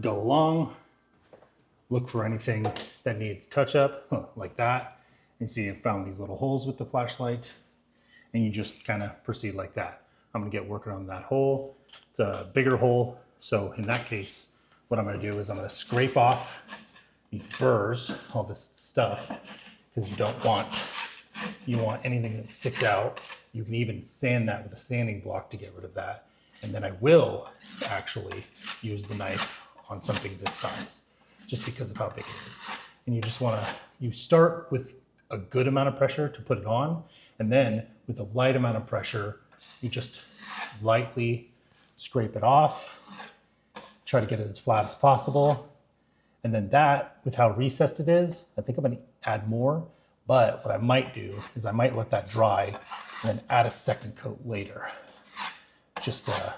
go along, look for anything that needs touch up, like that. And see, I found these little holes with the flashlight, and you just kind of proceed like that. I'm gonna get working on that hole. It's a bigger hole, so in that case, what I'm gonna do is I'm gonna scrape off these burrs, all this stuff, because you want anything that sticks out. You can even sand that with a sanding block to get rid of that. And then I will actually use the knife on something this size, just because of how big it is. And you just you start with a good amount of pressure to put it on, and then with a light amount of pressure, you just lightly scrape it off, try to get it as flat as possible. And then that, with how recessed it is, I think I'm gonna add more, but what I might do is I might let that dry and then add a second coat later, just to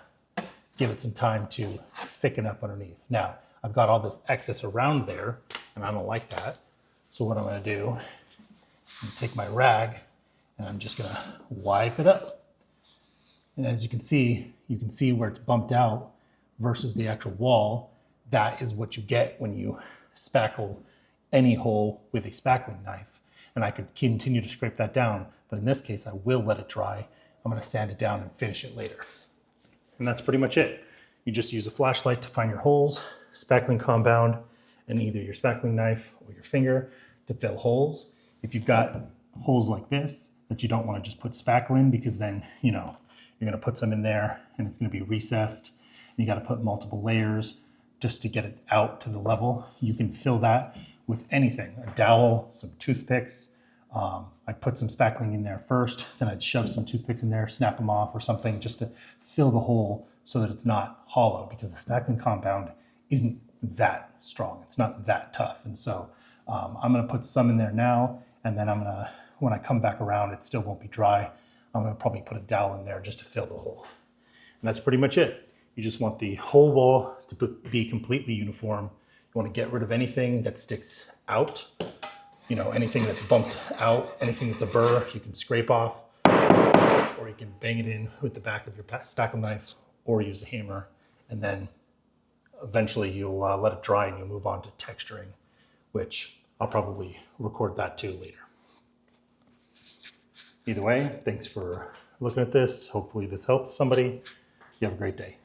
give it some time to thicken up underneath. Now, I've got all this excess around there, and I don't like that. So what I'm gonna do, I'm gonna take my rag, and I'm just gonna wipe it up. And as you can see where it's bumped out versus the actual wall. That is what you get when you spackle any hole with a spackling knife. And I could continue to scrape that down, but in this case, I will let it dry. I'm gonna sand it down and finish it later. And that's pretty much it. You just use a flashlight to find your holes, spackling compound, and either your spackling knife or your finger to fill holes. If you've got holes like this that you don't wanna just put spackle in, because then, you're gonna put some in there and it's gonna be recessed. And you gotta put multiple layers just to get it out to the level. You can fill that with anything, a dowel, some toothpicks. I'd put some spackling in there first, then I'd shove some toothpicks in there, snap them off or something, just to fill the hole so that it's not hollow, because the spackling compound isn't that strong. It's not that tough. And so I'm gonna put some in there now, and then when I come back around, it still won't be dry. I'm gonna probably put a dowel in there just to fill the hole. And that's pretty much it. You just want the whole wall to be completely uniform. You want to get rid of anything that sticks out, anything that's bumped out, anything that's a burr, you can scrape off, or you can bang it in with the back of your spackle knife, or use a hammer, and then eventually you'll let it dry and you'll move on to texturing, which I'll probably record that too later. Either way, thanks for looking at this. Hopefully this helps somebody. You have a great day.